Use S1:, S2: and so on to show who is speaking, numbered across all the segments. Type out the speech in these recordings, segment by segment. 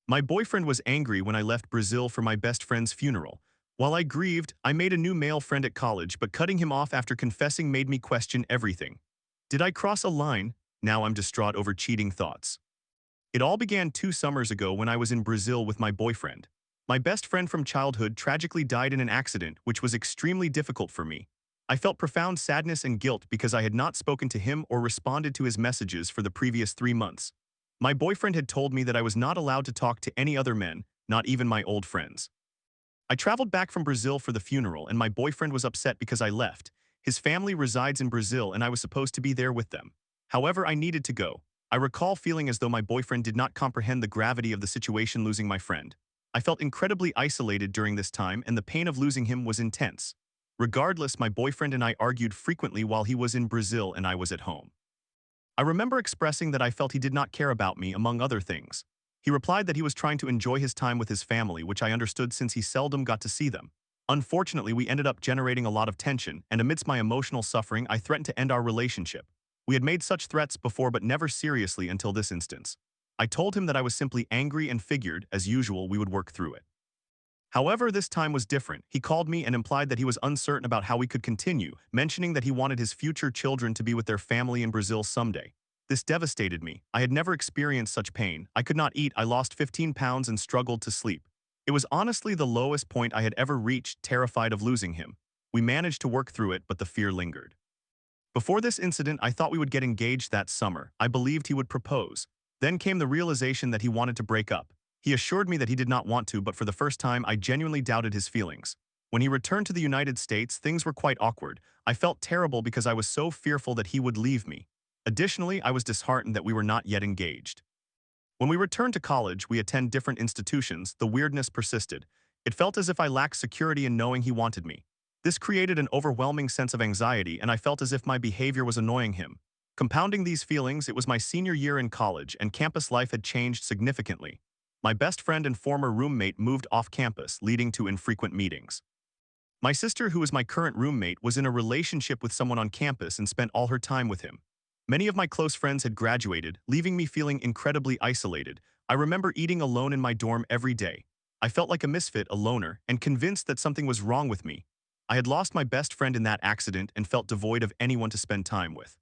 S1: My boyfriend was angry when I left Brazil for my best friend's funeral. While I grieved, I made a new male friend at college, but cutting him off after confessing made me question everything. Did I cross a line? Now I'm distraught over cheating thoughts. It all began 2 summers ago when I was in Brazil with my boyfriend. My best friend from childhood tragically died in an accident, which was extremely difficult for me. I felt profound sadness and guilt because I had not spoken to him or responded to his messages for the previous 3 months. My boyfriend had told me that I was not allowed to talk to any other men, not even my old friends. I traveled back from Brazil for the funeral, and my boyfriend was upset because I left. His family resides in Brazil, and I was supposed to be there with them. However, I needed to go. I recall feeling as though my boyfriend did not comprehend the gravity of the situation losing my friend. I felt incredibly isolated during this time, and the pain of losing him was intense. Regardless, my boyfriend and I argued frequently while he was in Brazil and I was at home. I remember expressing that I felt he did not care about me, among other things. He replied that he was trying to enjoy his time with his family, which I understood since he seldom got to see them. Unfortunately, we ended up generating a lot of tension, and amidst my emotional suffering, I threatened to end our relationship. We had made such threats before, but never seriously until this instance. I told him that I was simply angry and figured, as usual, we would work through it. However, this time was different. He called me and implied that he was uncertain about how we could continue, mentioning that he wanted his future children to be with their family in Brazil someday. This devastated me. I had never experienced such pain. I could not eat, I lost 15 pounds and struggled to sleep. It was honestly the lowest point I had ever reached, terrified of losing him. We managed to work through it, but the fear lingered. Before this incident, I thought we would get engaged that summer. I believed he would propose. Then came the realization that he wanted to break up. He assured me that he did not want to, but for the first time, I genuinely doubted his feelings. When he returned to the United States, things were quite awkward. I felt terrible because I was so fearful that he would leave me. Additionally, I was disheartened that we were not yet engaged. When we returned to college, we attend different institutions, the weirdness persisted. It felt as if I lacked security in knowing he wanted me. This created an overwhelming sense of anxiety, and I felt as if my behavior was annoying him. Compounding these feelings, it was my senior year in college, and campus life had changed significantly. My best friend and former roommate moved off campus, leading to infrequent meetings. My sister, who is my current roommate, was in a relationship with someone on campus and spent all her time with him. Many of my close friends had graduated, leaving me feeling incredibly isolated. I remember eating alone in my dorm every day. I felt like a misfit, a loner, and convinced that something was wrong with me. I had lost my best friend in that accident and felt devoid of anyone to spend time with.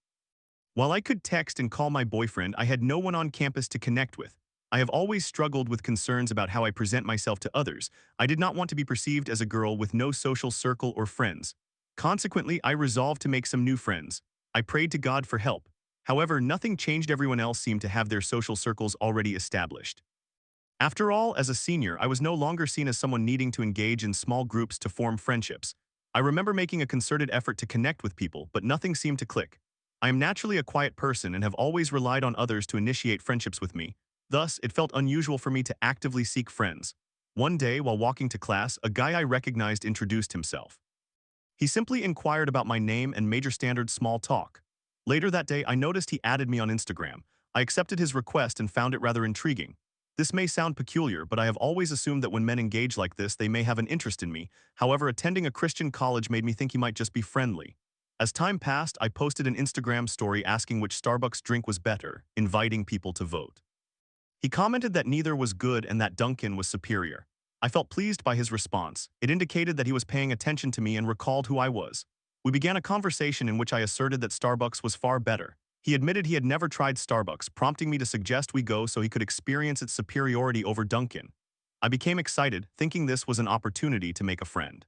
S1: While I could text and call my boyfriend, I had no one on campus to connect with. I have always struggled with concerns about how I present myself to others. I did not want to be perceived as a girl with no social circle or friends. Consequently, I resolved to make some new friends. I prayed to God for help. However, nothing changed. Everyone else seemed to have their social circles already established. After all, as a senior, I was no longer seen as someone needing to engage in small groups to form friendships. I remember making a concerted effort to connect with people, but nothing seemed to click. I am naturally a quiet person and have always relied on others to initiate friendships with me. Thus, it felt unusual for me to actively seek friends. One day, while walking to class, a guy I recognized introduced himself. He simply inquired about my name and major standard small talk. Later that day, I noticed he added me on Instagram. I accepted his request and found it rather intriguing. This may sound peculiar, but I have always assumed that when men engage like this, they may have an interest in me. However, attending a Christian college made me think he might just be friendly. As time passed, I posted an Instagram story asking which Starbucks drink was better, inviting people to vote. He commented that neither was good and that Dunkin' was superior. I felt pleased by his response. It indicated that he was paying attention to me and recalled who I was. We began a conversation in which I asserted that Starbucks was far better. He admitted he had never tried Starbucks, prompting me to suggest we go so he could experience its superiority over Dunkin'. I became excited, thinking this was an opportunity to make a friend.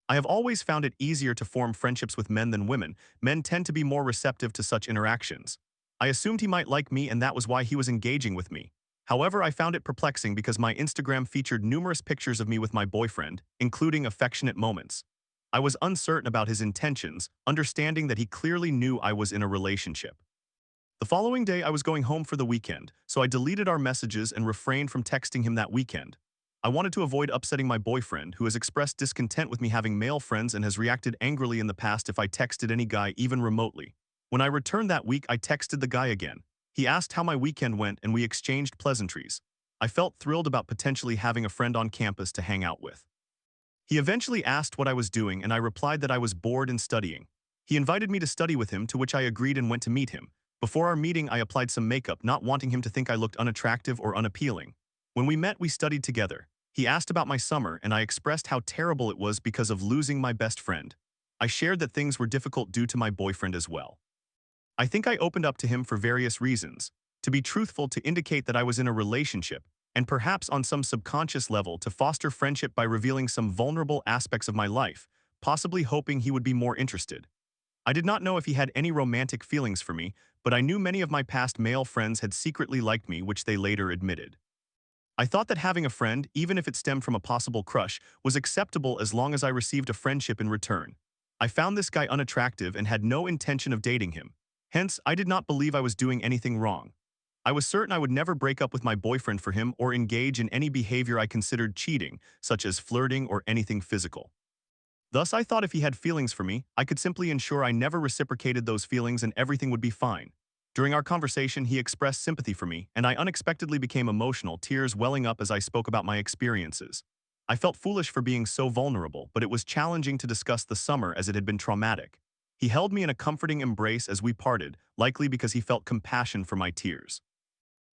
S1: I have always found it easier to form friendships with men than women. Men tend to be more receptive to such interactions. I assumed he might like me, and that was why he was engaging with me. However, I found it perplexing because my Instagram featured numerous pictures of me with my boyfriend, including affectionate moments. I was uncertain about his intentions, understanding that he clearly knew I was in a relationship. The following day, I was going home for the weekend, so I deleted our messages and refrained from texting him that weekend. I wanted to avoid upsetting my boyfriend, who has expressed discontent with me having male friends and has reacted angrily in the past if I texted any guy even remotely. When I returned that week, I texted the guy again. He asked how my weekend went and we exchanged pleasantries. I felt thrilled about potentially having a friend on campus to hang out with. He eventually asked what I was doing, and I replied that I was bored and studying. He invited me to study with him, to which I agreed and went to meet him. Before our meeting, I applied some makeup, not wanting him to think I looked unattractive or unappealing. When we met, we studied together. He asked about my summer, and I expressed how terrible it was because of losing my best friend. I shared that things were difficult due to my boyfriend as well. I think I opened up to him for various reasons. To be truthful, to indicate that I was in a relationship, and perhaps on some subconscious level to foster friendship by revealing some vulnerable aspects of my life, possibly hoping he would be more interested. I did not know if he had any romantic feelings for me, but I knew many of my past male friends had secretly liked me, which they later admitted. I thought that having a friend, even if it stemmed from a possible crush, was acceptable as long as I received a friendship in return. I found this guy unattractive and had no intention of dating him. Hence, I did not believe I was doing anything wrong. I was certain I would never break up with my boyfriend for him or engage in any behavior I considered cheating, such as flirting or anything physical. Thus, I thought if he had feelings for me, I could simply ensure I never reciprocated those feelings and everything would be fine. During our conversation, he expressed sympathy for me, and I unexpectedly became emotional, tears welling up as I spoke about my experiences. I felt foolish for being so vulnerable, but it was challenging to discuss the summer as it had been traumatic. He held me in a comforting embrace as we parted, likely because he felt compassion for my tears.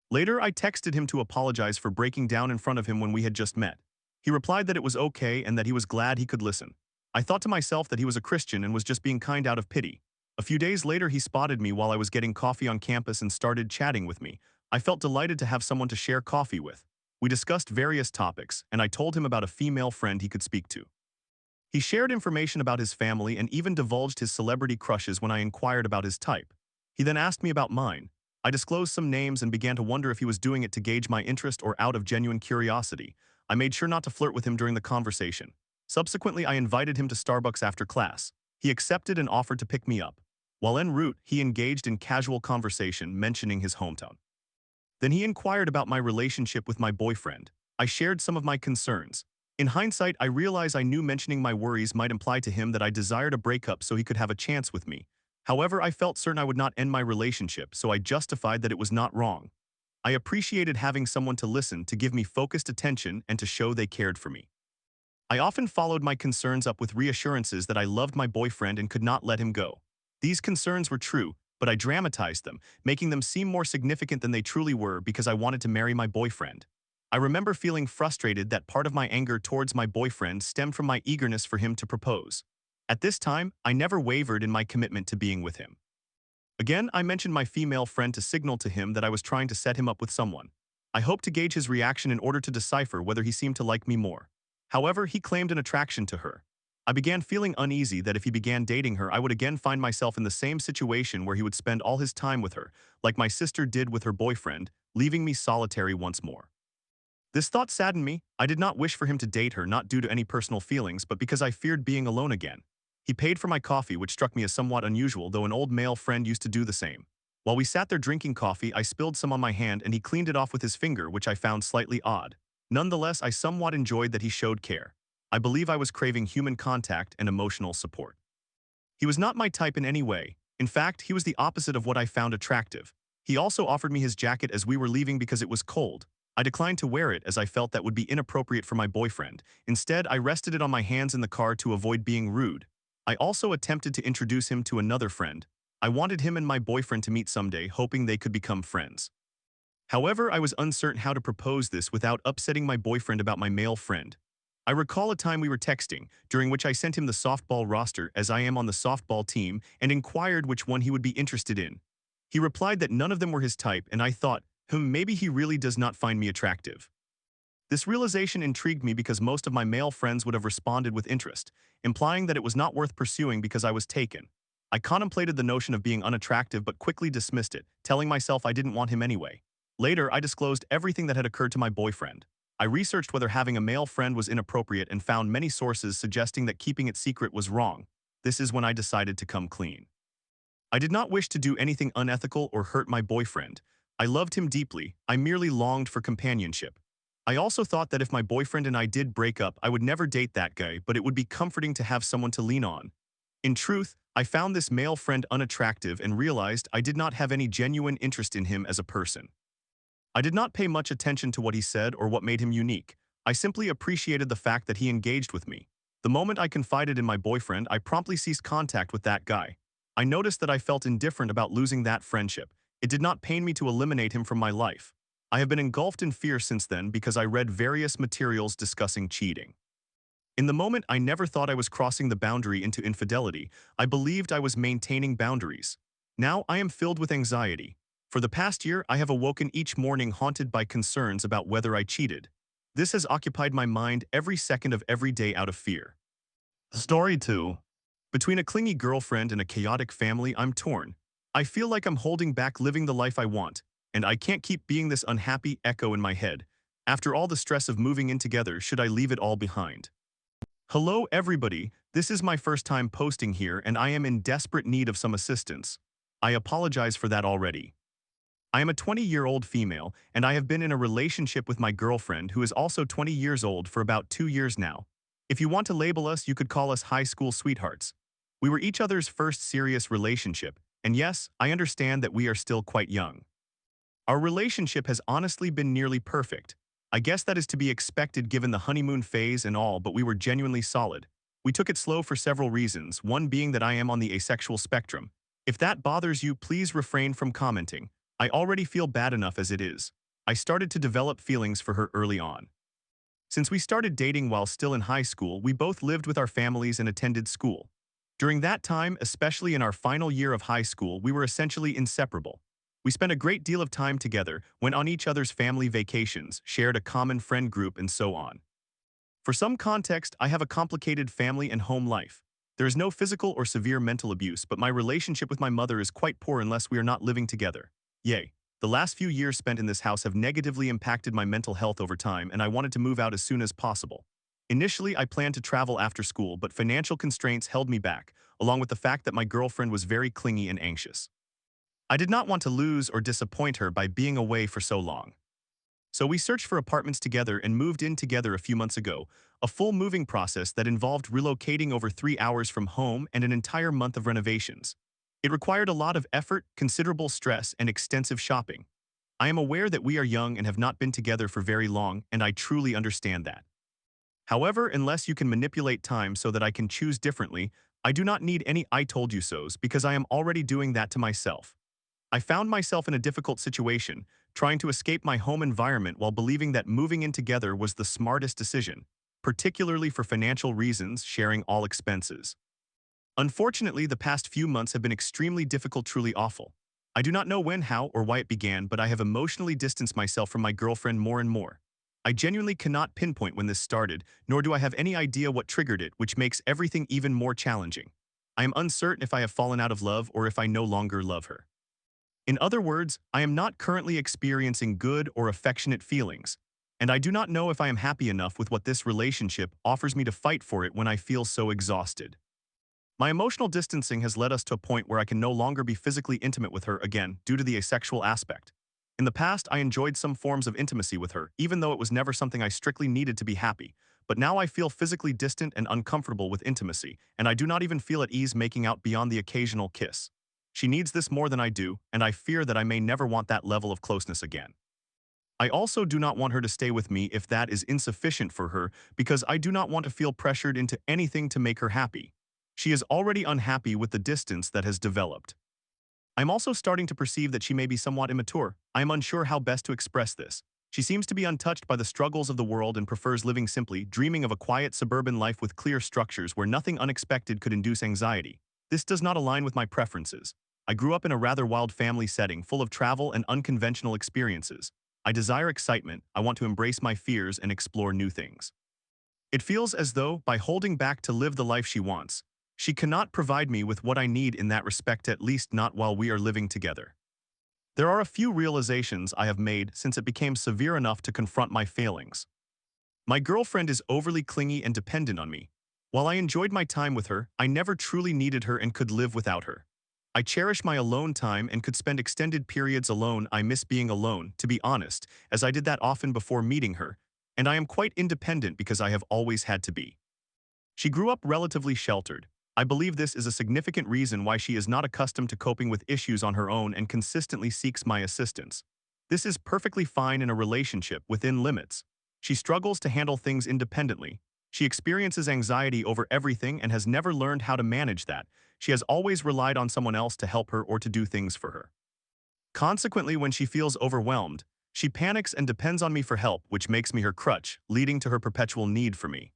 S1: Later, I texted him to apologize for breaking down in front of him when we had just met. He replied that it was okay and that he was glad he could listen. I thought to myself that he was a Christian and was just being kind out of pity. A few days later, he spotted me while I was getting coffee on campus and started chatting with me. I felt delighted to have someone to share coffee with. We discussed various topics, and I told him about a female friend he could speak to. He shared information about his family and even divulged his celebrity crushes when I inquired about his type. He then asked me about mine. I disclosed some names and began to wonder if he was doing it to gauge my interest or out of genuine curiosity. I made sure not to flirt with him during the conversation. Subsequently, I invited him to Starbucks after class. He accepted and offered to pick me up. While en route, he engaged in casual conversation, mentioning his hometown. Then he inquired about my relationship with my boyfriend. I shared some of my concerns. In hindsight, I realized I knew mentioning my worries might imply to him that I desired a breakup so he could have a chance with me. However, I felt certain I would not end my relationship, so I justified that it was not wrong. I appreciated having someone to listen, to give me focused attention, and to show they cared for me. I often followed my concerns up with reassurances that I loved my boyfriend and could not let him go. These concerns were true, but I dramatized them, making them seem more significant than they truly were because I wanted to marry my boyfriend. I remember feeling frustrated that part of my anger towards my boyfriend stemmed from my eagerness for him to propose. At this time, I never wavered in my commitment to being with him. Again, I mentioned my female friend to signal to him that I was trying to set him up with someone. I hoped to gauge his reaction in order to decipher whether he seemed to like me more. However, he claimed an attraction to her. I began feeling uneasy that if he began dating her, I would again find myself in the same situation where he would spend all his time with her, like my sister did with her boyfriend, leaving me solitary once more. This thought saddened me. I did not wish for him to date her, not due to any personal feelings, but because I feared being alone again. He paid for my coffee, which struck me as somewhat unusual, though an old male friend used to do the same. While we sat there drinking coffee, I spilled some on my hand and he cleaned it off with his finger, which I found slightly odd. Nonetheless, I somewhat enjoyed that he showed care. I believe I was craving human contact and emotional support. He was not my type in any way. In fact, he was the opposite of what I found attractive. He also offered me his jacket as we were leaving because it was cold. I declined to wear it as I felt that would be inappropriate for my boyfriend. Instead, I rested it on my hands in the car to avoid being rude. I also attempted to introduce him to another friend. I wanted him and my boyfriend to meet someday, hoping they could become friends. However, I was uncertain how to propose this without upsetting my boyfriend about my male friend. I recall a time we were texting, during which I sent him the softball roster as I am on the softball team and inquired which one he would be interested in. He replied that none of them were his type, and I thought, maybe he really does not find me attractive. This realization intrigued me because most of my male friends would have responded with interest, implying that it was not worth pursuing because I was taken. I contemplated the notion of being unattractive but quickly dismissed it, telling myself I didn't want him anyway. Later, I disclosed everything that had occurred to my boyfriend. I researched whether having a male friend was inappropriate and found many sources suggesting that keeping it secret was wrong. This is when I decided to come clean. I did not wish to do anything unethical or hurt my boyfriend. I loved him deeply. I merely longed for companionship. I also thought that if my boyfriend and I did break up, I would never date that guy, but it would be comforting to have someone to lean on. In truth, I found this male friend unattractive and realized I did not have any genuine interest in him as a person. I did not pay much attention to what he said or what made him unique. I simply appreciated the fact that he engaged with me. The moment I confided in my boyfriend, I promptly ceased contact with that guy. I noticed that I felt indifferent about losing that friendship. It did not pain me to eliminate him from my life. I have been engulfed in fear since then because I read various materials discussing cheating. In the moment, I never thought I was crossing the boundary into infidelity. I believed I was maintaining boundaries. Now I am filled with anxiety. For the past year, I have awoken each morning haunted by concerns about whether I cheated. This has occupied my mind every second of every day out of fear. Story 2. Between a clingy girlfriend and a chaotic family, I'm torn. I feel like I'm holding back living the life I want, and I can't keep being this unhappy echo in my head. After all the stress of moving in together, should I leave it all behind? Hello everybody, this is my first time posting here and I am in desperate need of some assistance. I apologize for that already. I am a 20-year-old female and I have been in a relationship with my girlfriend who is also 20 years old for about 2 years now. If you want to label us, you could call us high school sweethearts. We were each other's first serious relationship, and yes, I understand that we are still quite young. Our relationship has honestly been nearly perfect. I guess that is to be expected given the honeymoon phase and all, but we were genuinely solid. We took it slow for several reasons, one being that I am on the asexual spectrum. If that bothers you, please refrain from commenting. I already feel bad enough as it is. I started to develop feelings for her early on. Since we started dating while still in high school, we both lived with our families and attended school. During that time, especially in our final year of high school, we were essentially inseparable. We spent a great deal of time together, went on each other's family vacations, shared a common friend group, and so on. For some context, I have a complicated family and home life. There is no physical or severe mental abuse, but my relationship with my mother is quite poor unless we are not living together. Yay. The last few years spent in this house have negatively impacted my mental health over time, and I wanted to move out as soon as possible. Initially, I planned to travel after school, but financial constraints held me back, along with the fact that my girlfriend was very clingy and anxious. I did not want to lose or disappoint her by being away for so long. So we searched for apartments together and moved in together a few months ago, a full moving process that involved relocating over 3 hours from home and an entire month of renovations. It required a lot of effort, considerable stress, and extensive shopping. I am aware that we are young and have not been together for very long, and I truly understand that. However, unless you can manipulate time so that I can choose differently, I do not need any "I told you so's" because I am already doing that to myself. I found myself in a difficult situation, trying to escape my home environment while believing that moving in together was the smartest decision, particularly for financial reasons, sharing all expenses. Unfortunately, the past few months have been extremely difficult, truly awful. I do not know when, how, or why it began, but I have emotionally distanced myself from my girlfriend more and more. I genuinely cannot pinpoint when this started, nor do I have any idea what triggered it, which makes everything even more challenging. I am uncertain if I have fallen out of love or if I no longer love her. In other words, I am not currently experiencing good or affectionate feelings, and I do not know if I am happy enough with what this relationship offers me to fight for it when I feel so exhausted. My emotional distancing has led us to a point where I can no longer be physically intimate with her again due to the asexual aspect. In the past, I enjoyed some forms of intimacy with her, even though it was never something I strictly needed to be happy. But now I feel physically distant and uncomfortable with intimacy, and I do not even feel at ease making out beyond the occasional kiss. She needs this more than I do, and I fear that I may never want that level of closeness again. I also do not want her to stay with me if that is insufficient for her, because I do not want to feel pressured into anything to make her happy. She is already unhappy with the distance that has developed. I'm also starting to perceive that she may be somewhat immature. I am unsure how best to express this. She seems to be untouched by the struggles of the world and prefers living simply, dreaming of a quiet suburban life with clear structures where nothing unexpected could induce anxiety. This does not align with my preferences. I grew up in a rather wild family setting full of travel and unconventional experiences. I desire excitement, I want to embrace my fears and explore new things. It feels as though, by holding back to live the life she wants, she cannot provide me with what I need in that respect, at least not while we are living together. There are a few realizations I have made since it became severe enough to confront my failings. My girlfriend is overly clingy and dependent on me. While I enjoyed my time with her, I never truly needed her and could live without her. I cherish my alone time and could spend extended periods alone. I miss being alone, to be honest, as I did that often before meeting her, and I am quite independent because I have always had to be. She grew up relatively sheltered. I believe this is a significant reason why she is not accustomed to coping with issues on her own and consistently seeks my assistance. This is perfectly fine in a relationship within limits. She struggles to handle things independently. She experiences anxiety over everything and has never learned how to manage that. She has always relied on someone else to help her or to do things for her. Consequently, when she feels overwhelmed, She panics and depends on me for help, which makes me her crutch, leading to her perpetual need for me.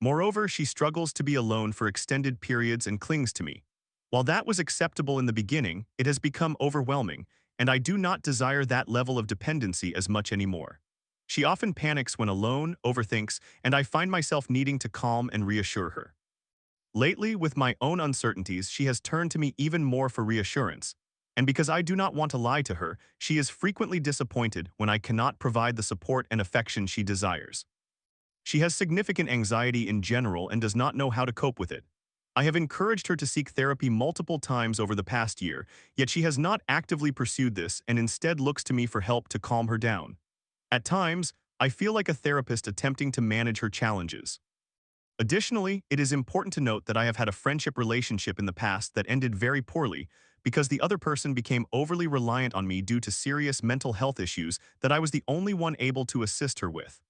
S1: Moreover, she struggles to be alone for extended periods and clings to me. While that was acceptable in the beginning, it has become overwhelming, and I do not desire that level of dependency as much anymore. She often panics when alone, overthinks, and I find myself needing to calm and reassure her. Lately, with my own uncertainties, she has turned to me even more for reassurance. And because I do not want to lie to her, she is frequently disappointed when I cannot provide the support and affection she desires. She has significant anxiety in general and does not know how to cope with it. I have encouraged her to seek therapy multiple times over the past year, yet she has not actively pursued this and instead looks to me for help to calm her down. At times, I feel like a therapist attempting to manage her challenges. Additionally, it is important to note that I have had a friendship relationship in the past that ended very poorly because the other person became overly reliant on me due to serious mental health issues that I was the only one able to assist her with.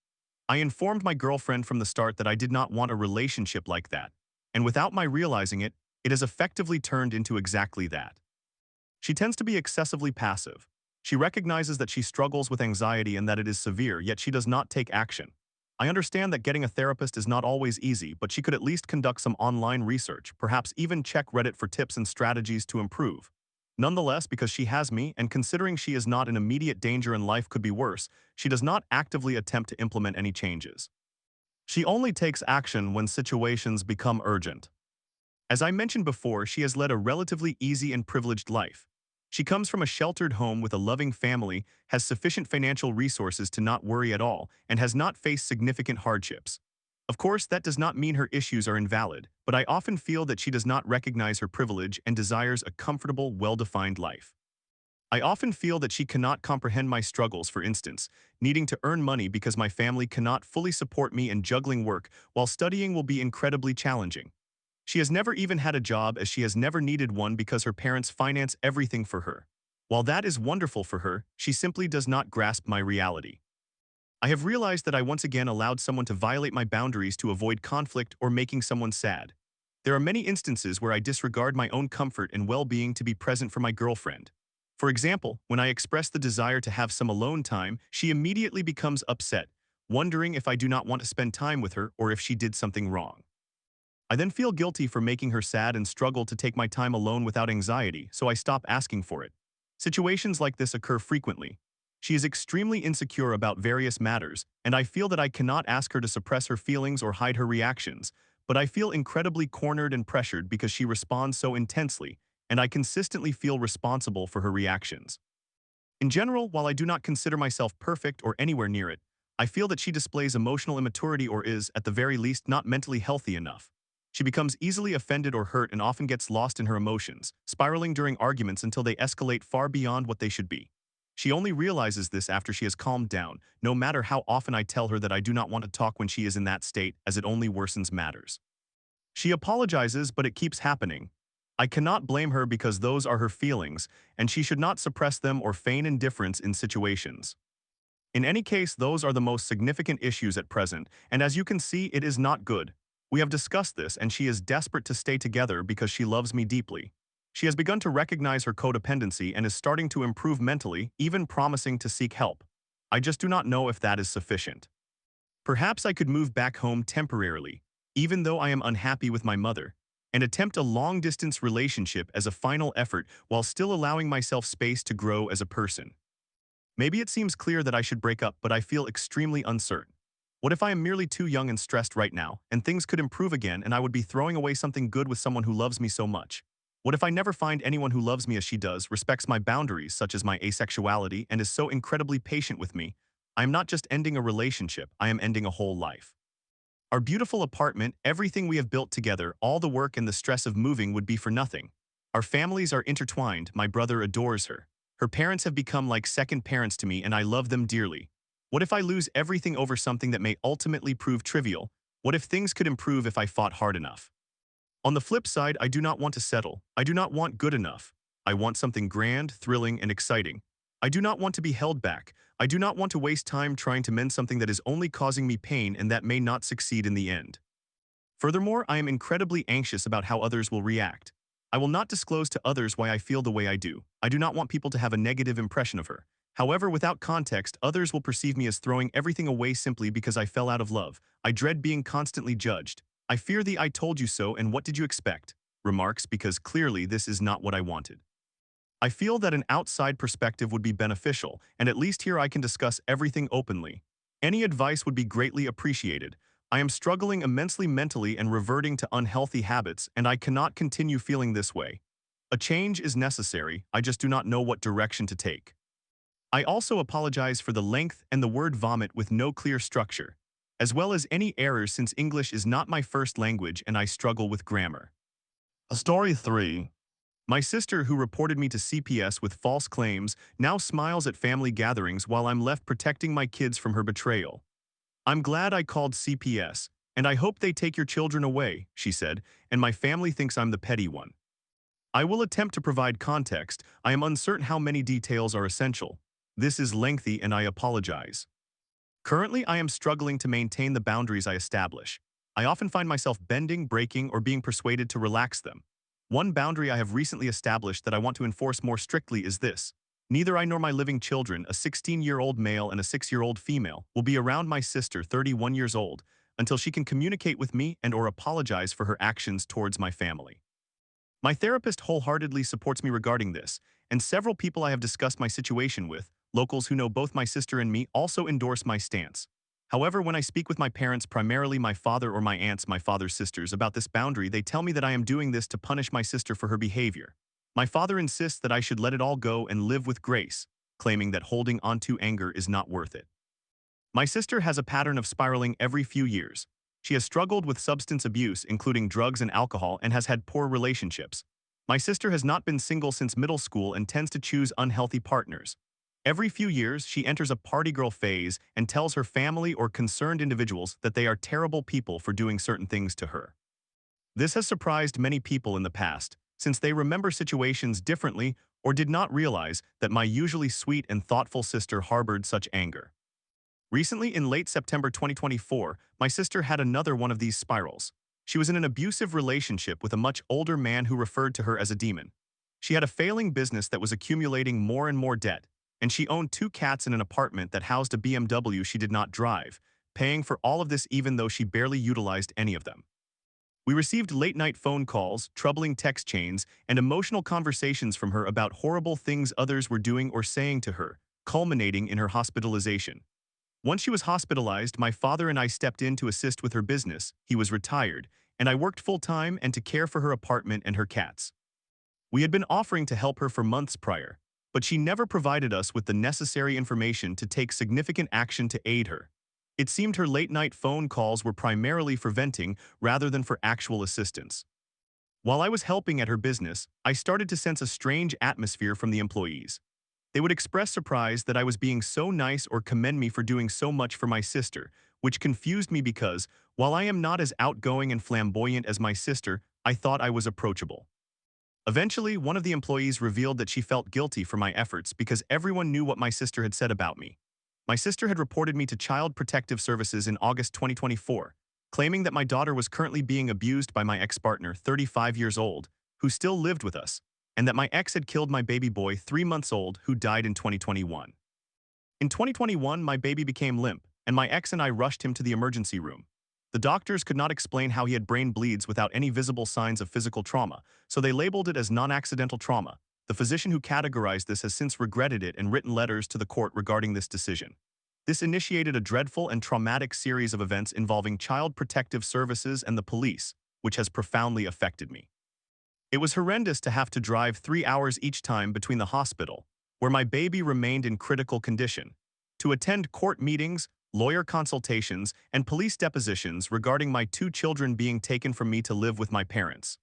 S1: I informed my girlfriend from the start that I did not want a relationship like that, and without my realizing it, it has effectively turned into exactly that. She tends to be excessively passive. She recognizes that she struggles with anxiety and that it is severe, yet she does not take action. I understand that getting a therapist is not always easy, but she could at least conduct some online research, perhaps even check Reddit for tips and strategies to improve. Nonetheless, because she has me, and considering she is not in immediate danger and life could be worse, she does not actively attempt to implement any changes. She only takes action when situations become urgent. As I mentioned before, she has led a relatively easy and privileged life. She comes from a sheltered home with a loving family, has sufficient financial resources to not worry at all, and has not faced significant hardships. Of course, that does not mean her issues are invalid, but I often feel that she does not recognize her privilege and desires a comfortable, well-defined life. I often feel that she cannot comprehend my struggles, for instance, needing to earn money because my family cannot fully support me and juggling work while studying will be incredibly challenging. She has never even had a job as she has never needed one because her parents finance everything for her. While that is wonderful for her, she simply does not grasp my reality. I have realized that I once again allowed someone to violate my boundaries to avoid conflict or making someone sad. There are many instances where I disregard my own comfort and well-being to be present for my girlfriend. For example, when I express the desire to have some alone time, she immediately becomes upset, wondering if I do not want to spend time with her or if she did something wrong. I then feel guilty for making her sad and struggle to take my time alone without anxiety, so I stop asking for it. Situations like this occur frequently. She is extremely insecure about various matters, and I feel that I cannot ask her to suppress her feelings or hide her reactions, but I feel incredibly cornered and pressured because she responds so intensely, and I consistently feel responsible for her reactions. In general, while I do not consider myself perfect or anywhere near it, I feel that she displays emotional immaturity or is, at the very least, not mentally healthy enough. She becomes easily offended or hurt and often gets lost in her emotions, spiraling during arguments until they escalate far beyond what they should be. She only realizes this after she has calmed down, no matter how often I tell her that I do not want to talk when she is in that state, as it only worsens matters. She apologizes, but it keeps happening. I cannot blame her because those are her feelings, and she should not suppress them or feign indifference in situations. In any case, those are the most significant issues at present, and as you can see, it is not good. We have discussed this, and she is desperate to stay together because she loves me deeply. She has begun to recognize her codependency and is starting to improve mentally, even promising to seek help. I just do not know if that is sufficient. Perhaps I could move back home temporarily, even though I am unhappy with my mother, and attempt a long-distance relationship as a final effort while still allowing myself space to grow as a person. Maybe it seems clear that I should break up, but I feel extremely uncertain. What if I am merely too young and stressed right now, and things could improve again and I would be throwing away something good with someone who loves me so much? What if I never find anyone who loves me as she does, respects my boundaries such as my asexuality, and is so incredibly patient with me? I am not just ending a relationship, I am ending a whole life. Our beautiful apartment, everything we have built together, all the work and the stress of moving would be for nothing. Our families are intertwined, my brother adores her. Her parents have become like second parents to me and I love them dearly. What if I lose everything over something that may ultimately prove trivial? What if things could improve if I fought hard enough? On the flip side, I do not want to settle. I do not want good enough. I want something grand, thrilling, and exciting. I do not want to be held back. I do not want to waste time trying to mend something that is only causing me pain and that may not succeed in the end. Furthermore, I am incredibly anxious about how others will react. I will not disclose to others why I feel the way I do. I do not want people to have a negative impression of her. However, without context, others will perceive me as throwing everything away simply because I fell out of love. I dread being constantly judged. I fear the "I told you so and what did you expect" remarks because clearly this is not what I wanted. I feel that an outside perspective would be beneficial, and at least here I can discuss everything openly. Any advice would be greatly appreciated. I am struggling immensely mentally and reverting to unhealthy habits, and I cannot continue feeling this way. A change is necessary, I just do not know what direction to take. I also apologize for the length and the word vomit with no clear structure, as well as any errors since English is not my first language and I struggle with grammar. Story 3. My sister, who reported me to CPS with false claims, now smiles at family gatherings while I'm left protecting my kids from her betrayal. "I'm glad I called CPS, and I hope they take your children away," she said, "and my family thinks I'm the petty one." I will attempt to provide context. I am uncertain how many details are essential. This is lengthy and I apologize. Currently, I am struggling to maintain the boundaries I establish. I often find myself bending, breaking, or being persuaded to relax them. One boundary I have recently established that I want to enforce more strictly is this: neither I nor my living children, a 16-year-old male and a 6-year-old female, will be around my sister, 31 years old, until she can communicate with me and/or apologize for her actions towards my family. My therapist wholeheartedly supports me regarding this, and several people I have discussed my situation with, locals who know both my sister and me, also endorse my stance. However, when I speak with my parents, primarily my father or my aunts, my father's sisters, about this boundary, they tell me that I am doing this to punish my sister for her behavior. My father insists that I should let it all go and live with grace, claiming that holding onto anger is not worth it. My sister has a pattern of spiraling every few years. She has struggled with substance abuse, including drugs and alcohol, and has had poor relationships. My sister has not been single since middle school and tends to choose unhealthy partners. Every few years, she enters a party girl phase and tells her family or concerned individuals that they are terrible people for doing certain things to her. This has surprised many people in the past, since they remember situations differently or did not realize that my usually sweet and thoughtful sister harbored such anger. Recently, in late September 2024, my sister had another one of these spirals. She was in an abusive relationship with a much older man who referred to her as a demon. She had a failing business that was accumulating more and more debt, and she owned 2 cats in an apartment that housed a BMW she did not drive, paying for all of this even though she barely utilized any of them. We received late-night phone calls, troubling text chains, and emotional conversations from her about horrible things others were doing or saying to her, culminating in her hospitalization. Once she was hospitalized, my father and I stepped in to assist with her business. He was retired, and I worked full-time and to care for her apartment and her cats. We had been offering to help her for months prior, but she never provided us with the necessary information to take significant action to aid her. It seemed her late-night phone calls were primarily for venting rather than for actual assistance. While I was helping at her business, I started to sense a strange atmosphere from the employees. They would express surprise that I was being so nice or commend me for doing so much for my sister, which confused me because, while I am not as outgoing and flamboyant as my sister, I thought I was approachable. Eventually, one of the employees revealed that she felt guilty for my efforts because everyone knew what my sister had said about me. My sister had reported me to Child Protective Services in August 2024, claiming that my daughter was currently being abused by my ex-partner, 35 years old, who still lived with us, and that my ex had killed my baby boy, 3 months old, who died in 2021. In 2021, my baby became limp, and my ex and I rushed him to the emergency room. The doctors could not explain how he had brain bleeds without any visible signs of physical trauma, so they labeled it as non-accidental trauma. The physician who categorized this has since regretted it and written letters to the court regarding this decision. This initiated a dreadful and traumatic series of events involving Child Protective Services and the police, which has profoundly affected me. It was horrendous to have to drive 3 hours each time between the hospital, where my baby remained in critical condition, to attend court meetings, lawyer consultations, and police depositions regarding my 2 children being taken from me to live with my parents.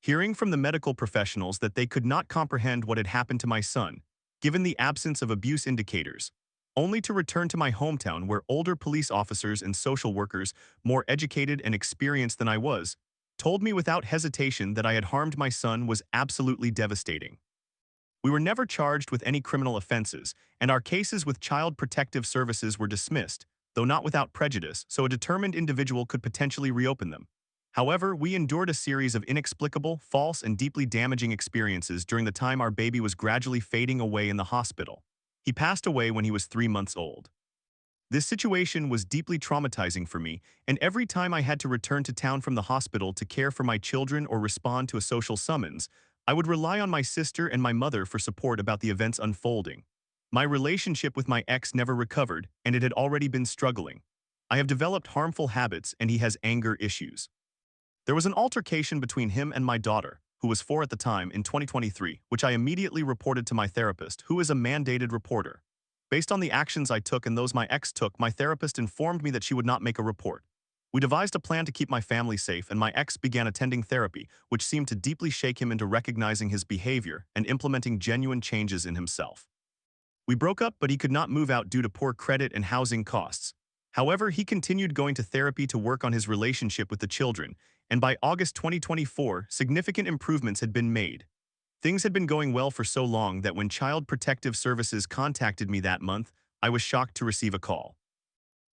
S1: Hearing from the medical professionals that they could not comprehend what had happened to my son, given the absence of abuse indicators, only to return to my hometown where older police officers and social workers, more educated and experienced than I was, told me without hesitation that I had harmed my son was absolutely devastating. We were never charged with any criminal offenses, and our cases with Child Protective Services were dismissed, though not without prejudice, so a determined individual could potentially reopen them. However, we endured a series of inexplicable, false, and deeply damaging experiences during the time our baby was gradually fading away in the hospital. He passed away when he was 3 months old. This situation was deeply traumatizing for me, and every time I had to return to town from the hospital to care for my children or respond to a social summons, I would rely on my sister and my mother for support about the events unfolding. My relationship with my ex never recovered, and it had already been struggling. I have developed harmful habits, and he has anger issues. There was an altercation between him and my daughter, who was 4 at the time, in 2023, which I immediately reported to my therapist, who is a mandated reporter. Based on the actions I took and those my ex took, my therapist informed me that she would not make a report. We devised a plan to keep my family safe, and my ex began attending therapy, which seemed to deeply shake him into recognizing his behavior and implementing genuine changes in himself. We broke up, but he could not move out due to poor credit and housing costs. However, he continued going to therapy to work on his relationship with the children, and by August 2024, significant improvements had been made. Things had been going well for so long that when Child Protective Services contacted me that month, I was shocked to receive a call.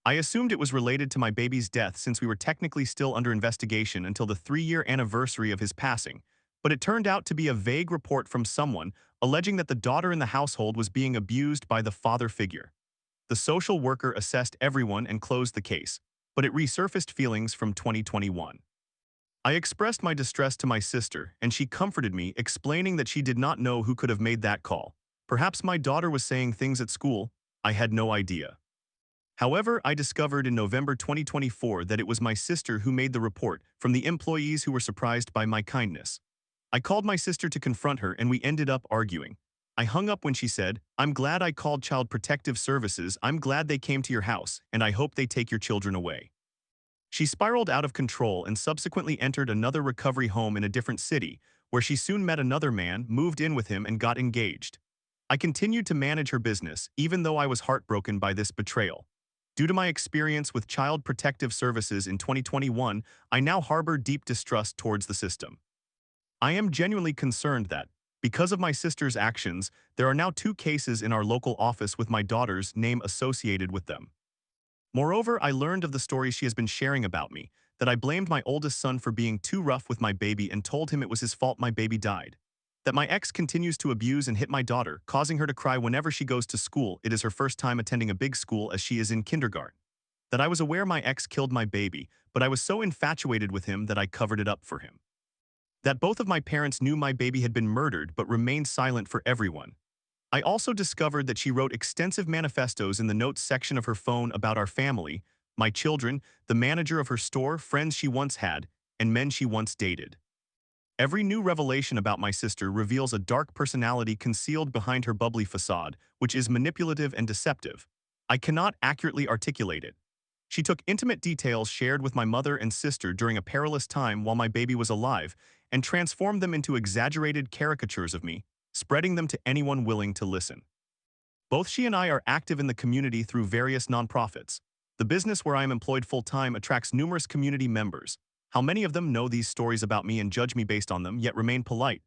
S1: I assumed it was related to my baby's death since we were technically still under investigation until the 3-year anniversary of his passing, but it turned out to be a vague report from someone alleging that the daughter in the household was being abused by the father figure. The social worker assessed everyone and closed the case, but it resurfaced feelings from 2021. I expressed my distress to my sister, and she comforted me, explaining that she did not know who could have made that call. Perhaps my daughter was saying things at school. I had no idea. However, I discovered in November 2024 that it was my sister who made the report, from the employees who were surprised by my kindness. I called my sister to confront her, and we ended up arguing. I hung up when she said, "I'm glad I called Child Protective Services. I'm glad they came to your house, and I hope they take your children away." She spiraled out of control and subsequently entered another recovery home in a different city, where she soon met another man, moved in with him, and got engaged. I continued to manage her business, even though I was heartbroken by this betrayal. Due to my experience with Child Protective Services in 2021, I now harbor deep distrust towards the system. I am genuinely concerned that, because of my sister's actions, there are now 2 cases in our local office with my daughter's name associated with them. Moreover, I learned of the stories she has been sharing about me, that I blamed my oldest son for being too rough with my baby and told him it was his fault my baby died. That my ex continues to abuse and hit my daughter, causing her to cry whenever she goes to school. It is her first time attending a big school as she is in kindergarten. That I was aware my ex killed my baby, but I was so infatuated with him that I covered it up for him. That both of my parents knew my baby had been murdered but remained silent for everyone. I also discovered that she wrote extensive manifestos in the notes section of her phone about our family, my children, the manager of her store, friends she once had, and men she once dated. Every new revelation about my sister reveals a dark personality concealed behind her bubbly facade, which is manipulative and deceptive. I cannot accurately articulate it. She took intimate details shared with my mother and sister during a perilous time while my baby was alive and transformed them into exaggerated caricatures of me, spreading them to anyone willing to listen. Both she and I are active in the community through various nonprofits. The business where I am employed full-time attracts numerous community members. How many of them know these stories about me and judge me based on them, yet remain polite?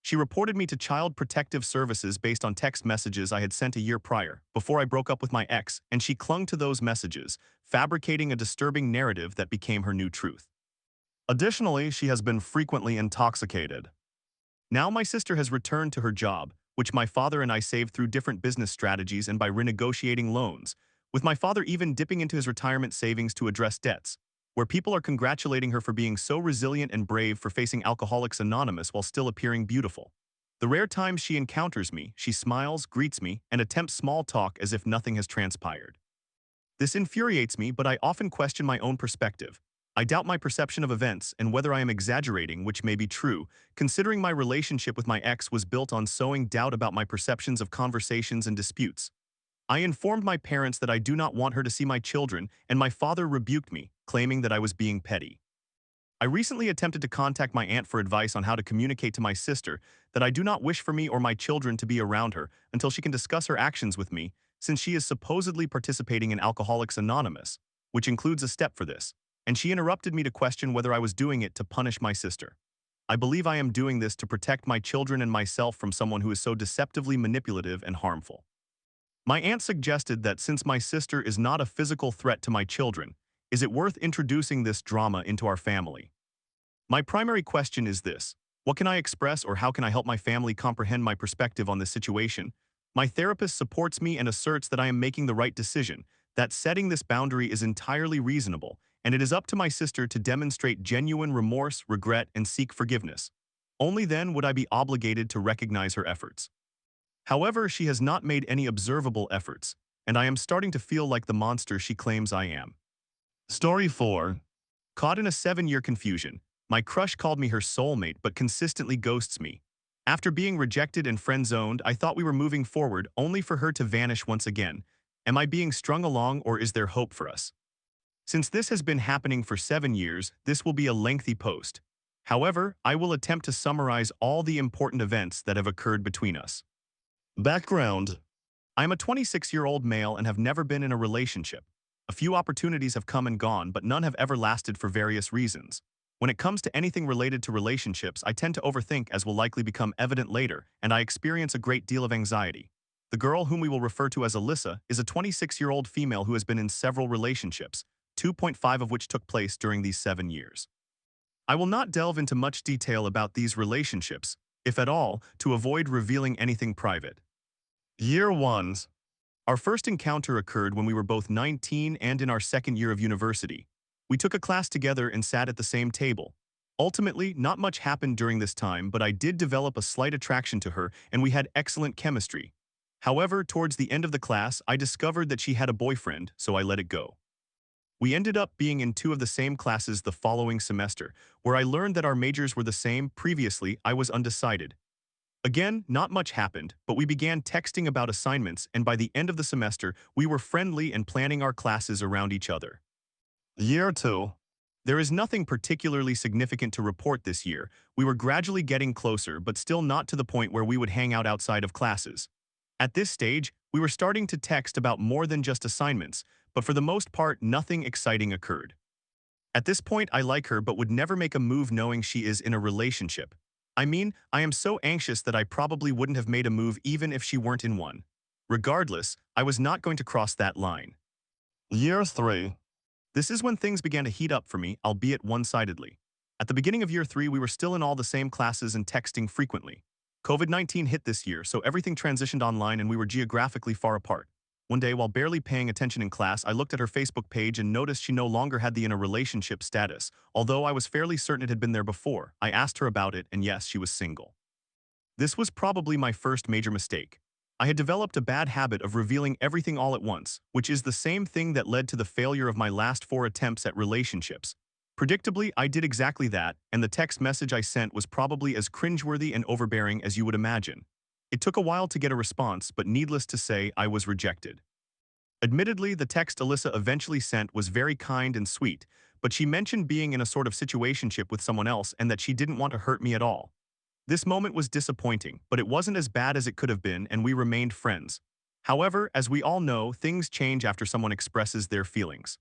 S1: She reported me to Child Protective Services based on text messages I had sent a year prior, before I broke up with my ex, and she clung to those messages, fabricating a disturbing narrative that became her new truth. Additionally, she has been frequently intoxicated. Now my sister has returned to her job, which my father and I saved through different business strategies and by renegotiating loans, with my father even dipping into his retirement savings to address debts, where people are congratulating her for being so resilient and brave for facing Alcoholics Anonymous while still appearing beautiful. The rare times she encounters me, she smiles, greets me, and attempts small talk as if nothing has transpired. This infuriates me, but I often question my own perspective. I doubt my perception of events and whether I am exaggerating, which may be true, considering my relationship with my ex was built on sowing doubt about my perceptions of conversations and disputes. I informed my parents that I do not want her to see my children, and my father rebuked me, claiming that I was being petty. I recently attempted to contact my aunt for advice on how to communicate to my sister that I do not wish for me or my children to be around her until she can discuss her actions with me, since she is supposedly participating in Alcoholics Anonymous, which includes a step for this, and she interrupted me to question whether I was doing it to punish my sister. I believe I am doing this to protect my children and myself from someone who is so deceptively manipulative and harmful. My aunt suggested that since my sister is not a physical threat to my children, is it worth introducing this drama into our family? My primary question is this: what can I express or how can I help my family comprehend my perspective on this situation? My therapist supports me and asserts that I am making the right decision, that setting this boundary is entirely reasonable, and it is up to my sister to demonstrate genuine remorse, regret, and seek forgiveness. Only then would I be obligated to recognize her efforts. However, she has not made any observable efforts, and I am starting to feel like the monster she claims I am. Story 4. Caught in a 7-year confusion, my crush called me her soulmate but consistently ghosts me. After being rejected and friend-zoned, I thought we were moving forward only for her to vanish once again. Am I being strung along or is there hope for us? Since this has been happening for 7 years, this will be a lengthy post. However, I will attempt to summarize all the important events that have occurred between us. Background. I am a 26-year-old male and have never been in a relationship. A few opportunities have come and gone, but none have ever lasted for various reasons. When it comes to anything related to relationships, I tend to overthink, as will likely become evident later, and I experience a great deal of anxiety. The girl, whom we will refer to as Alyssa, is a 26-year-old female who has been in several relationships, 2.5 of which took place during these 7 years. I will not delve into much detail about these relationships, if at all, to avoid revealing anything private. Year 1. Our first encounter occurred when we were both 19 and in our second year of university. We took a class together and sat at the same table. Ultimately, not much happened during this time, but I did develop a slight attraction to her and we had excellent chemistry. However, towards the end of the class, I discovered that she had a boyfriend, so I let it go. We ended up being in 2 of the same classes the following semester, where I learned that our majors were the same. Previously, I was undecided. Again, not much happened, but we began texting about assignments, and by the end of the semester, we were friendly and planning our classes around each other. Year 2. There is nothing particularly significant to report this year. We were gradually getting closer, but still not to the point where we would hang out outside of classes. At this stage, we were starting to text about more than just assignments, but for the most part, nothing exciting occurred. At this point, I like her but would never make a move knowing she is in a relationship. I mean, I am so anxious that I probably wouldn't have made a move even if she weren't in one. Regardless, I was not going to cross that line. Year 3. This is when things began to heat up for me, albeit one-sidedly. At the beginning of year 3, we were still in all the same classes and texting frequently. COVID-19 hit this year, so everything transitioned online and we were geographically far apart. One day, while barely paying attention in class, I looked at her Facebook page and noticed she no longer had the in a relationship status. Although I was fairly certain it had been there before, I asked her about it, and yes, she was single. This was probably my first major mistake. I had developed a bad habit of revealing everything all at once, which is the same thing that led to the failure of my last 4 attempts at relationships. Predictably, I did exactly that, and the text message I sent was probably as cringeworthy and overbearing as you would imagine. It took a while to get a response, but needless to say, I was rejected. Admittedly, the text Alyssa eventually sent was very kind and sweet, but she mentioned being in a sort of situationship with someone else and that she didn't want to hurt me at all. This moment was disappointing, but it wasn't as bad as it could have been, and we remained friends. However, as we all know, things change after someone expresses their feelings.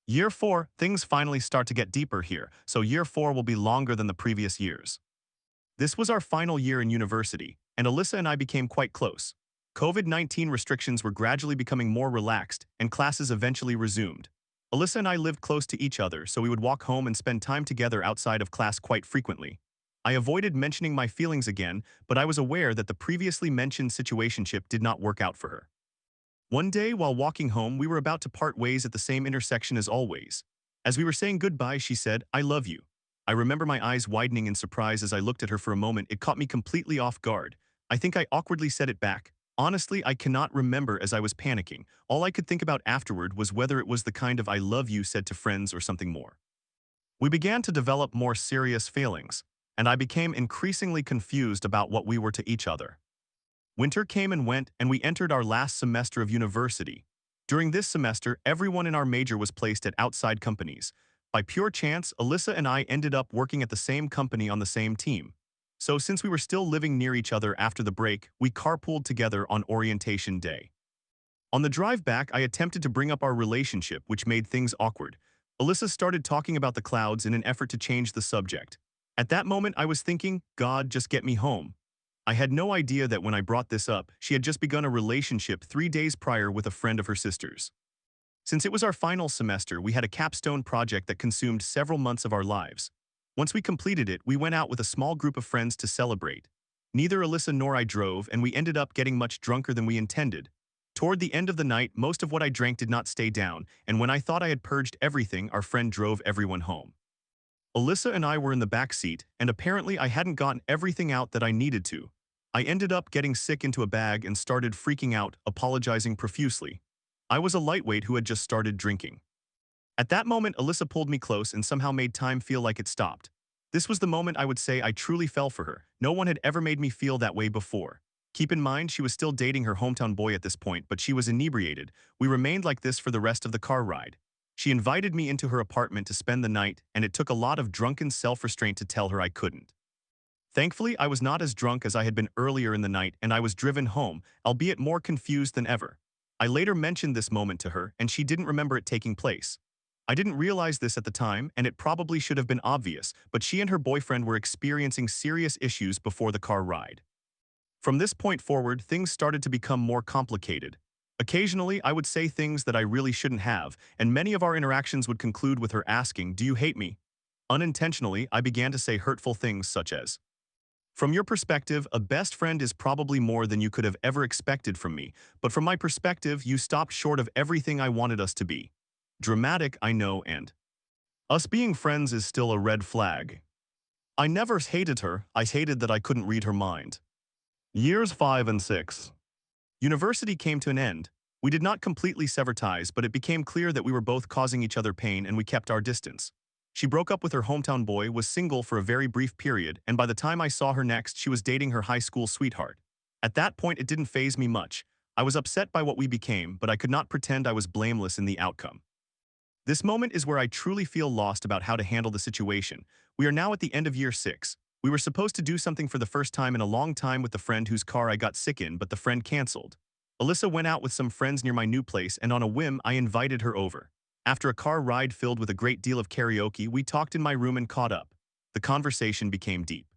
S1: Year 4, things finally start to get deeper here, so year 4 will be longer than the previous years. This was our final year in university, and Alyssa and I became quite close. COVID-19 restrictions were gradually becoming more relaxed, and classes eventually resumed. Alyssa and I lived close to each other, so we would walk home and spend time together outside of class quite frequently. I avoided mentioning my feelings again, but I was aware that the previously mentioned situationship did not work out for her. One day, while walking home, we were about to part ways at the same intersection as always. As we were saying goodbye, she said, "I love you." I remember my eyes widening in surprise as I looked at her for a moment. It caught me completely off guard. I think I awkwardly said it back. Honestly, I cannot remember as I was panicking. All I could think about afterward was whether it was the kind of "I love you" said to friends or something more. We began to develop more serious feelings, and I became increasingly confused about what we were to each other. Winter came and went, and we entered our last semester of university. During this semester, everyone in our major was placed at outside companies. By pure chance, Alyssa and I ended up working at the same company on the same team. So since we were still living near each other after the break, we carpooled together on orientation day. On the drive back, I attempted to bring up our relationship, which made things awkward. Alyssa started talking about the clouds in an effort to change the subject. At that moment, I was thinking, God, just get me home. I had no idea that when I brought this up, she had just begun a relationship 3 days prior with a friend of her sister's. Since it was our final semester, we had a capstone project that consumed several months of our lives. Once we completed it, we went out with a small group of friends to celebrate. Neither Alyssa nor I drove, and we ended up getting much drunker than we intended. Toward the end of the night, most of what I drank did not stay down, and when I thought I had purged everything, our friend drove everyone home. Alyssa and I were in the back seat, and apparently I hadn't gotten everything out that I needed to. I ended up getting sick into a bag and started freaking out, apologizing profusely. I was a lightweight who had just started drinking. At that moment, Alyssa pulled me close and somehow made time feel like it stopped. This was the moment I would say I truly fell for her. No one had ever made me feel that way before. Keep in mind, she was still dating her hometown boy at this point, but she was inebriated. We remained like this for the rest of the car ride. She invited me into her apartment to spend the night, and it took a lot of drunken self-restraint to tell her I couldn't. Thankfully, I was not as drunk as I had been earlier in the night, and I was driven home, albeit more confused than ever. I later mentioned this moment to her, and she didn't remember it taking place. I didn't realize this at the time, and it probably should have been obvious, but she and her boyfriend were experiencing serious issues before the car ride. From this point forward, things started to become more complicated. Occasionally, I would say things that I really shouldn't have, and many of our interactions would conclude with her asking, "Do you hate me?" Unintentionally, I began to say hurtful things such as, "From your perspective, a best friend is probably more than you could have ever expected from me, but from my perspective, you stopped short of everything I wanted us to be." Dramatic, I know, and us being friends is still a red flag. I never hated her, I hated that I couldn't read her mind. Years 5 and 6. University came to an end. We did not completely sever ties, but it became clear that we were both causing each other pain and we kept our distance. She broke up with her hometown boy, was single for a very brief period, and by the time I saw her next, she was dating her high school sweetheart. At that point, it didn't faze me much. I was upset by what we became, but I could not pretend I was blameless in the outcome. This moment is where I truly feel lost about how to handle the situation. We are now at the end of year 6. We were supposed to do something for the first time in a long time with the friend whose car I got sick in, but the friend canceled. Alyssa went out with some friends near my new place, and on a whim, I invited her over. After a car ride filled with a great deal of karaoke, we talked in my room and caught up. The conversation became deep.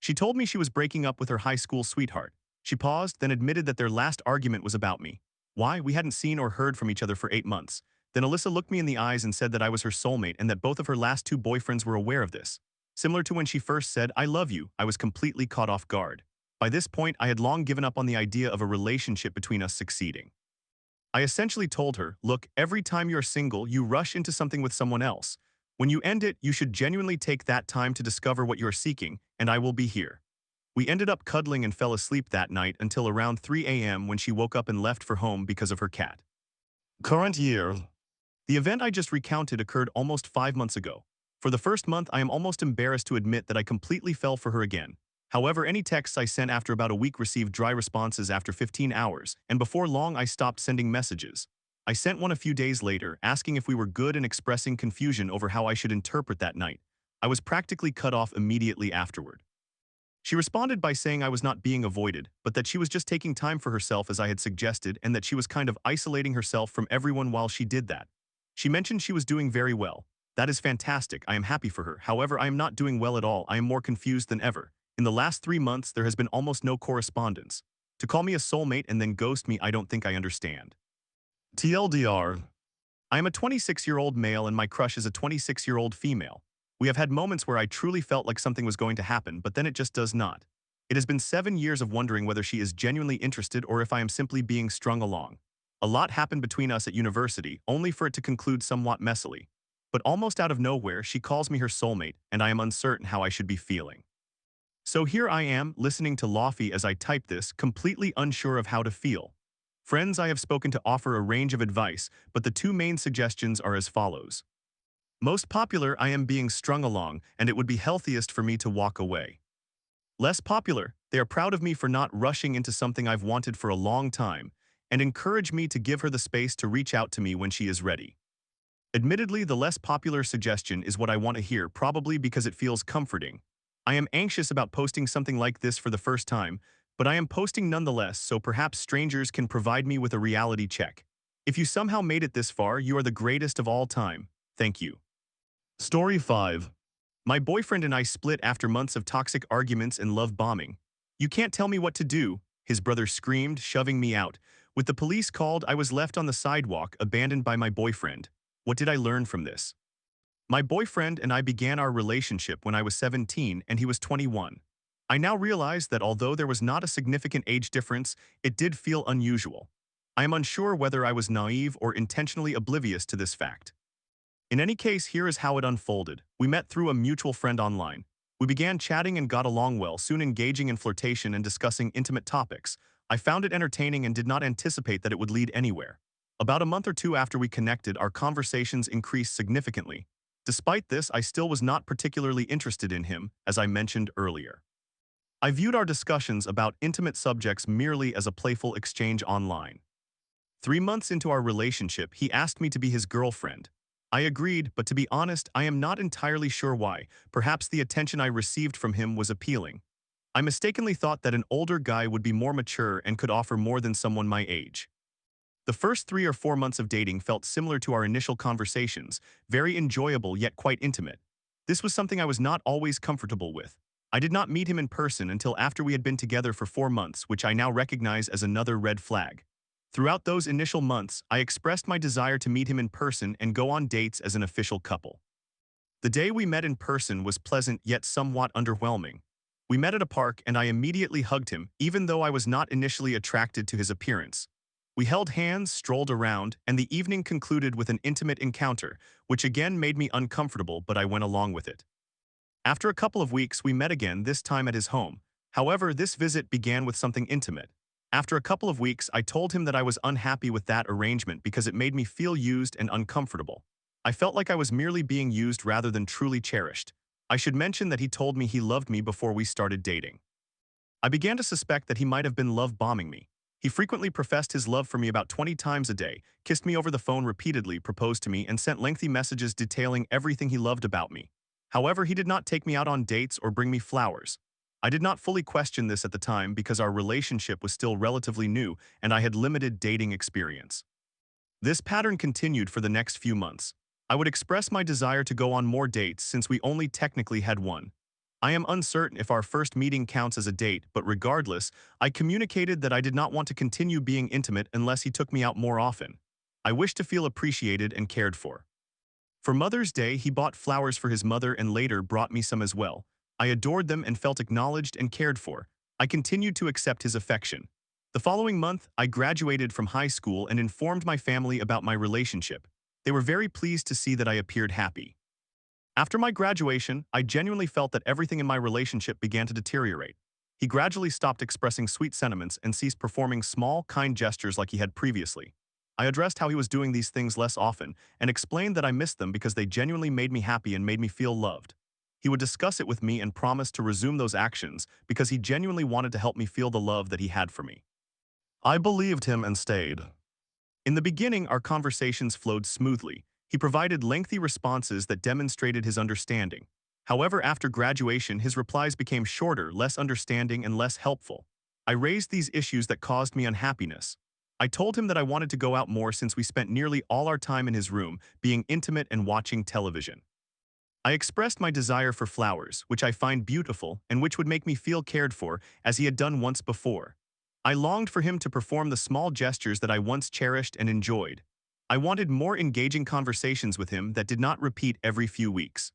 S1: She told me she was breaking up with her high school sweetheart. She paused, then admitted that their last argument was about me. Why? We hadn't seen or heard from each other for 8 months. Then Alyssa looked me in the eyes and said that I was her soulmate and that both of her last 2 boyfriends were aware of this. Similar to when she first said, "I love you," I was completely caught off guard. By this point, I had long given up on the idea of a relationship between us succeeding. I essentially told her, "Look, every time you're single, you rush into something with someone else. When you end it, you should genuinely take that time to discover what you're seeking, and I will be here." We ended up cuddling and fell asleep that night until around 3 a.m. when she woke up and left for home because of her cat. Current year. The event I just recounted occurred almost 5 months ago. For the first month, I am almost embarrassed to admit that I completely fell for her again. However, any texts I sent after about a week received dry responses after 15 hours, and before long I stopped sending messages. I sent one a few days later, asking if we were good and expressing confusion over how I should interpret that night. I was practically cut off immediately afterward. She responded by saying I was not being avoided, but that she was just taking time for herself as I had suggested and that she was kind of isolating herself from everyone while she did that. She mentioned she was doing very well. That is fantastic, I am happy for her. However, I am not doing well at all, I am more confused than ever. In the last 3 months, there has been almost no correspondence. To call me a soulmate and then ghost me, I don't think I understand. TLDR. I am a 26-year-old male and my crush is a 26-year-old female. We have had moments where I truly felt like something was going to happen, but then it just does not. It has been 7 years of wondering whether she is genuinely interested or if I am simply being strung along. A lot happened between us at university, only for it to conclude somewhat messily. But almost out of nowhere, she calls me her soulmate, and I am uncertain how I should be feeling. So here I am, listening to Laufey as I type this, completely unsure of how to feel. Friends I have spoken to offer a range of advice, but the 2 main suggestions are as follows. Most popular, I am being strung along, and it would be healthiest for me to walk away. Less popular, they are proud of me for not rushing into something I've wanted for a long time, and encourage me to give her the space to reach out to me when she is ready. Admittedly, the less popular suggestion is what I want to hear, probably because it feels comforting. I am anxious about posting something like this for the first time, but I am posting nonetheless, so perhaps strangers can provide me with a reality check. If you somehow made it this far, you are the greatest of all time. Thank you. Story 5. My boyfriend and I split after months of toxic arguments and love bombing. "You can't tell me what to do," his brother screamed, shoving me out. With the police called, I was left on the sidewalk, abandoned by my boyfriend. What did I learn from this? My boyfriend and I began our relationship when I was 17 and he was 21. I now realize that although there was not a significant age difference, it did feel unusual. I am unsure whether I was naive or intentionally oblivious to this fact. In any case, here is how it unfolded. We met through a mutual friend online. We began chatting and got along well, soon engaging in flirtation and discussing intimate topics. I found it entertaining and did not anticipate that it would lead anywhere. About a month or two after we connected, our conversations increased significantly. Despite this, I still was not particularly interested in him, as I mentioned earlier. I viewed our discussions about intimate subjects merely as a playful exchange online. 3 months into our relationship, he asked me to be his girlfriend. I agreed, but to be honest, I am not entirely sure why. Perhaps the attention I received from him was appealing. I mistakenly thought that an older guy would be more mature and could offer more than someone my age. The first 3 or 4 months of dating felt similar to our initial conversations, very enjoyable yet quite intimate. This was something I was not always comfortable with. I did not meet him in person until after we had been together for 4 months, which I now recognize as another red flag. Throughout those initial months, I expressed my desire to meet him in person and go on dates as an official couple. The day we met in person was pleasant yet somewhat underwhelming. We met at a park and I immediately hugged him, even though I was not initially attracted to his appearance. We held hands, strolled around, and the evening concluded with an intimate encounter, which again made me uncomfortable, but I went along with it. After a couple of weeks, we met again, this time at his home. However, this visit began with something intimate. After a couple of weeks, I told him that I was unhappy with that arrangement because it made me feel used and uncomfortable. I felt like I was merely being used rather than truly cherished. I should mention that he told me he loved me before we started dating. I began to suspect that he might have been love bombing me. He frequently professed his love for me about 20 times a day, kissed me over the phone repeatedly, proposed to me, and sent lengthy messages detailing everything he loved about me. However, he did not take me out on dates or bring me flowers. I did not fully question this at the time because our relationship was still relatively new and I had limited dating experience. This pattern continued for the next few months. I would express my desire to go on more dates since we only technically had one. I am uncertain if our first meeting counts as a date, but regardless, I communicated that I did not want to continue being intimate unless he took me out more often. I wished to feel appreciated and cared for. For Mother's Day, he bought flowers for his mother and later brought me some as well. I adored them and felt acknowledged and cared for. I continued to accept his affection. The following month, I graduated from high school and informed my family about my relationship. They were very pleased to see that I appeared happy. After my graduation, I genuinely felt that everything in my relationship began to deteriorate. He gradually stopped expressing sweet sentiments and ceased performing small, kind gestures like he had previously. I addressed how he was doing these things less often and explained that I missed them because they genuinely made me happy and made me feel loved. He would discuss it with me and promised to resume those actions because he genuinely wanted to help me feel the love that he had for me. I believed him and stayed. In the beginning, our conversations flowed smoothly. He provided lengthy responses that demonstrated his understanding. However, after graduation, his replies became shorter, less understanding, and less helpful. I raised these issues that caused me unhappiness. I told him that I wanted to go out more since we spent nearly all our time in his room, being intimate and watching television. I expressed my desire for flowers, which I find beautiful and which would make me feel cared for, as he had done once before. I longed for him to perform the small gestures that I once cherished and enjoyed. I wanted more engaging conversations with him that did not repeat every few weeks.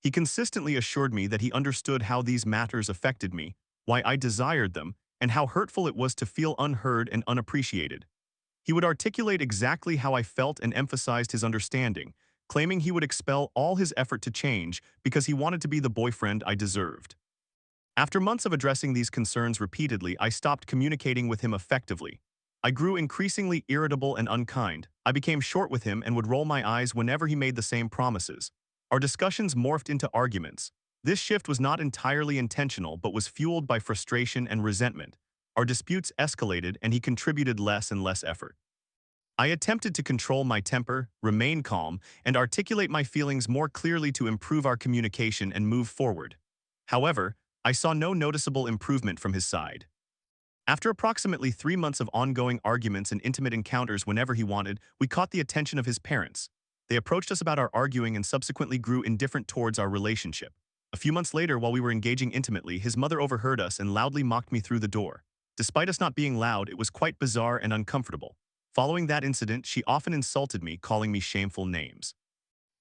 S1: He consistently assured me that he understood how these matters affected me, why I desired them, and how hurtful it was to feel unheard and unappreciated. He would articulate exactly how I felt and emphasized his understanding, claiming he would expel all his effort to change because he wanted to be the boyfriend I deserved. After months of addressing these concerns repeatedly, I stopped communicating with him effectively. I grew increasingly irritable and unkind. I became short with him and would roll my eyes whenever he made the same promises. Our discussions morphed into arguments. This shift was not entirely intentional but was fueled by frustration and resentment. Our disputes escalated and he contributed less and less effort. I attempted to control my temper, remain calm, and articulate my feelings more clearly to improve our communication and move forward. However, I saw no noticeable improvement from his side. After approximately 3 months of ongoing arguments and intimate encounters whenever he wanted, we caught the attention of his parents. They approached us about our arguing and subsequently grew indifferent towards our relationship. A few months later, while we were engaging intimately, his mother overheard us and loudly mocked me through the door. Despite us not being loud, it was quite bizarre and uncomfortable. Following that incident, she often insulted me, calling me shameful names.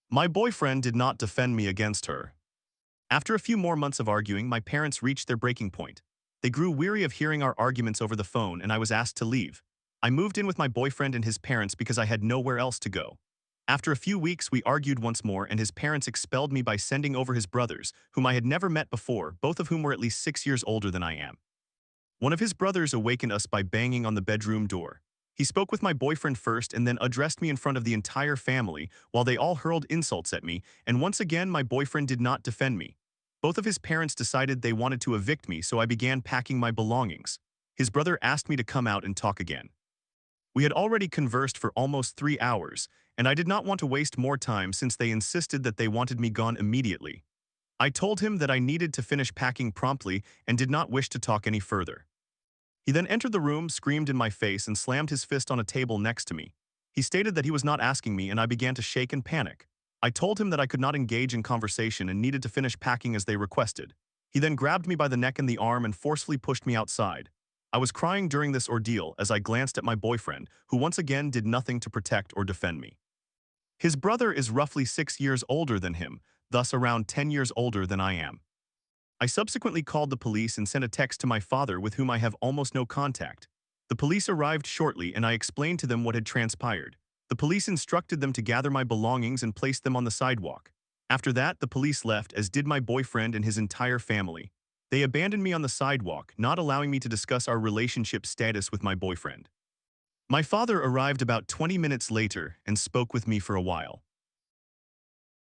S1: My boyfriend did not defend me against her. After a few more months of arguing, my parents reached their breaking point. They grew weary of hearing our arguments over the phone and I was asked to leave. I moved in with my boyfriend and his parents because I had nowhere else to go. After a few weeks, we argued once more and his parents expelled me by sending over his brothers, whom I had never met before, both of whom were at least 6 years older than I am. One of his brothers awakened us by banging on the bedroom door. He spoke with my boyfriend first and then addressed me in front of the entire family while they all hurled insults at me, and once again my boyfriend did not defend me. Both of his parents decided they wanted to evict me, so I began packing my belongings. His brother asked me to come out and talk again. We had already conversed for almost 3 hours, and I did not want to waste more time since they insisted that they wanted me gone immediately. I told him that I needed to finish packing promptly and did not wish to talk any further. He then entered the room, screamed in my face, and slammed his fist on a table next to me. He stated that he was not asking me, and I began to shake and panic. I told him that I could not engage in conversation and needed to finish packing as they requested. He then grabbed me by the neck and the arm and forcefully pushed me outside. I was crying during this ordeal as I glanced at my boyfriend, who once again did nothing to protect or defend me. His brother is roughly 6 years older than him, thus around 10 years older than I am. I subsequently called the police and sent a text to my father, with whom I have almost no contact. The police arrived shortly and I explained to them what had transpired. The police instructed them to gather my belongings and place them on the sidewalk. After that, the police left, as did my boyfriend and his entire family. They abandoned me on the sidewalk, not allowing me to discuss our relationship status with my boyfriend. My father arrived about 20 minutes later and spoke with me for a while.